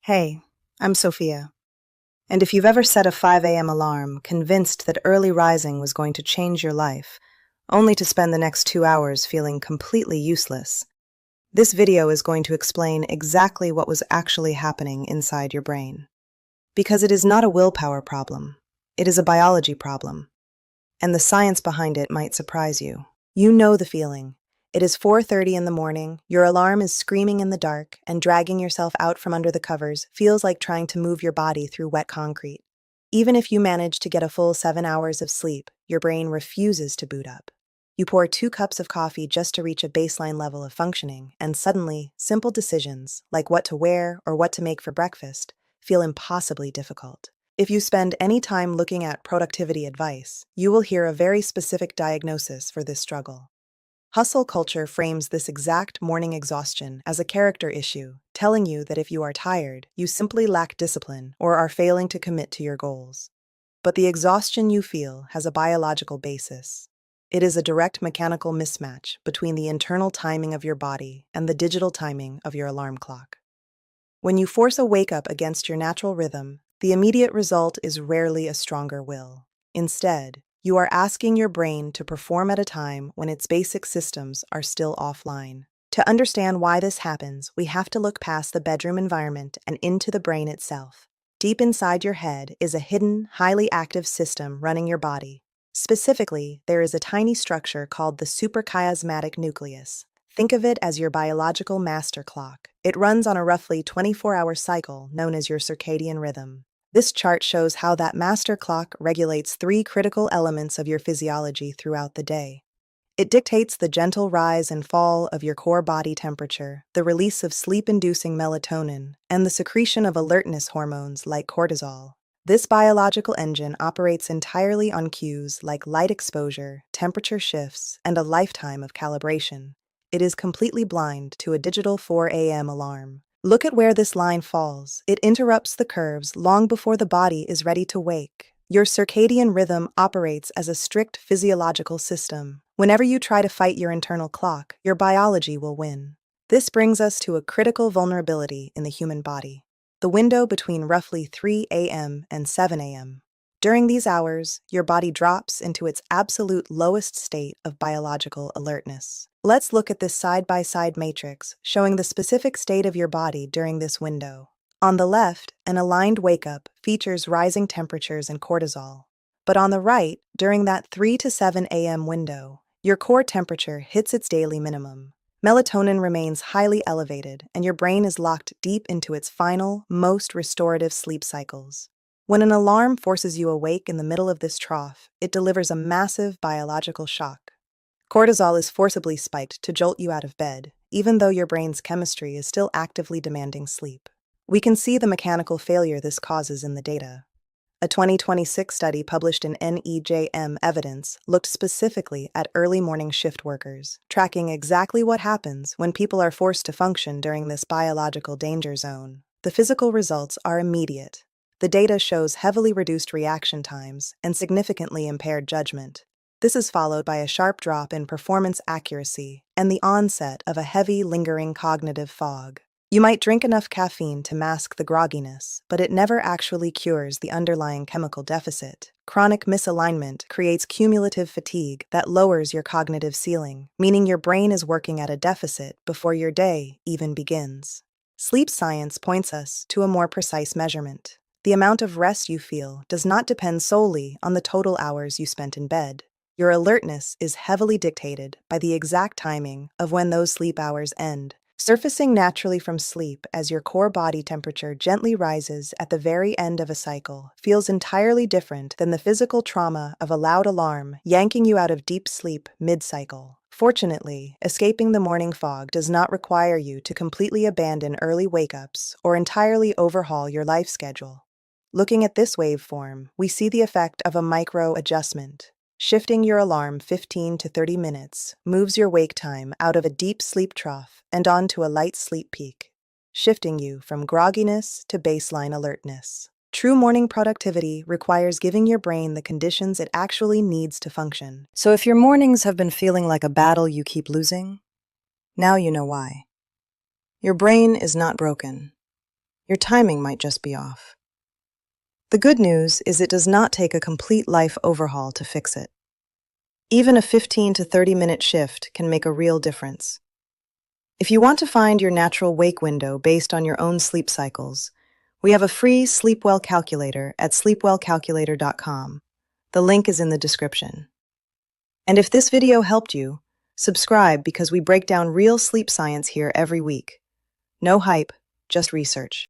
Hey, I'm Sophia. And if you've ever set a 5 a.m. alarm, convinced that early rising was going to change your life, only to spend the next 2 hours feeling completely useless, this video is going to explain exactly what was actually happening inside your brain. Because it is not a willpower problem, it is a biology problem. And the science behind it might surprise you. You know the feeling. It is 4:30 in the morning, your alarm is screaming in the dark, and dragging yourself out from under the covers feels like trying to move your body through wet concrete. Even if you manage to get a full 7 hours of sleep, your brain refuses to boot up. You pour 2 cups of coffee just to reach a baseline level of functioning, and suddenly, simple decisions, like what to wear or what to make for breakfast, feel impossibly difficult. If you spend any time looking at productivity advice, you will hear a very specific diagnosis for this struggle. Hustle culture frames this exact morning exhaustion as a character issue, telling you that if you are tired, you simply lack discipline or are failing to commit to your goals. But the exhaustion you feel has a biological basis. It is a direct mechanical mismatch between the internal timing of your body and the digital timing of your alarm clock. When you force a wake-up against your natural rhythm, the immediate result is rarely a stronger will. Instead, you are asking your brain to perform at a time when its basic systems are still offline. To understand why this happens, we have to look past the bedroom environment and into the brain itself. Deep inside your head is a hidden, highly active system running your body. Specifically, there is a tiny structure called the suprachiasmatic nucleus. Think of it as your biological master clock. It runs on a roughly 24-hour cycle known as your circadian rhythm. This chart shows how that master clock regulates 3 critical elements of your physiology throughout the day. It dictates the gentle rise and fall of your core body temperature, the release of sleep-inducing melatonin, and the secretion of alertness hormones like cortisol. This biological engine operates entirely on cues like light exposure, temperature shifts, and a lifetime of calibration. It is completely blind to a digital 4 a.m. alarm. Look at where this line falls. It interrupts the curves long before the body is ready to wake. Your circadian rhythm operates as a strict physiological system. Whenever you try to fight your internal clock, your biology will win. This brings us to a critical vulnerability in the human body: the window between roughly 3 a.m. and 7 a.m. During these hours, your body drops into its absolute lowest state of biological alertness. Let's look at this side-by-side matrix showing the specific state of your body during this window. On the left, an aligned wake-up features rising temperatures and cortisol. But on the right, during that 3 to 7 a.m. window, your core temperature hits its daily minimum. Melatonin remains highly elevated, and your brain is locked deep into its final, most restorative sleep cycles. When an alarm forces you awake in the middle of this trough, it delivers a massive biological shock. Cortisol is forcibly spiked to jolt you out of bed, even though your brain's chemistry is still actively demanding sleep. We can see the mechanical failure this causes in the data. A 2026 study published in NEJM Evidence looked specifically at early morning shift workers, tracking exactly what happens when people are forced to function during this biological danger zone. The physical results are immediate. The data shows heavily reduced reaction times and significantly impaired judgment. This is followed by a sharp drop in performance accuracy and the onset of a heavy, lingering cognitive fog. You might drink enough caffeine to mask the grogginess, but it never actually cures the underlying chemical deficit. Chronic misalignment creates cumulative fatigue that lowers your cognitive ceiling, meaning your brain is working at a deficit before your day even begins. Sleep science points us to a more precise measurement. The amount of rest you feel does not depend solely on the total hours you spent in bed. Your alertness is heavily dictated by the exact timing of when those sleep hours end, surfacing naturally from sleep as your core body temperature gently rises at the very end of a cycle feels entirely different than the physical trauma of a loud alarm yanking you out of deep sleep mid-cycle. Fortunately, escaping the morning fog does not require you to completely abandon early wake-ups or entirely overhaul your life schedule. Looking at this waveform, we see the effect of a micro-adjustment. Shifting your alarm 15 to 30 minutes moves your wake time out of a deep sleep trough and onto a light sleep peak, shifting you from grogginess to baseline alertness. True morning productivity requires giving your brain the conditions it actually needs to function. So if your mornings have been feeling like a battle you keep losing, now you know why. Your brain is not broken. Your timing might just be off. The good news is it does not take a complete life overhaul to fix it. Even a 15 to 30-minute shift can make a real difference. If you want to find your natural wake window based on your own sleep cycles, we have a free Sleep Well calculator at sleepwellcalculator.com. The link is in the description. And if this video helped you, subscribe because we break down real sleep science here every week. No hype, just research.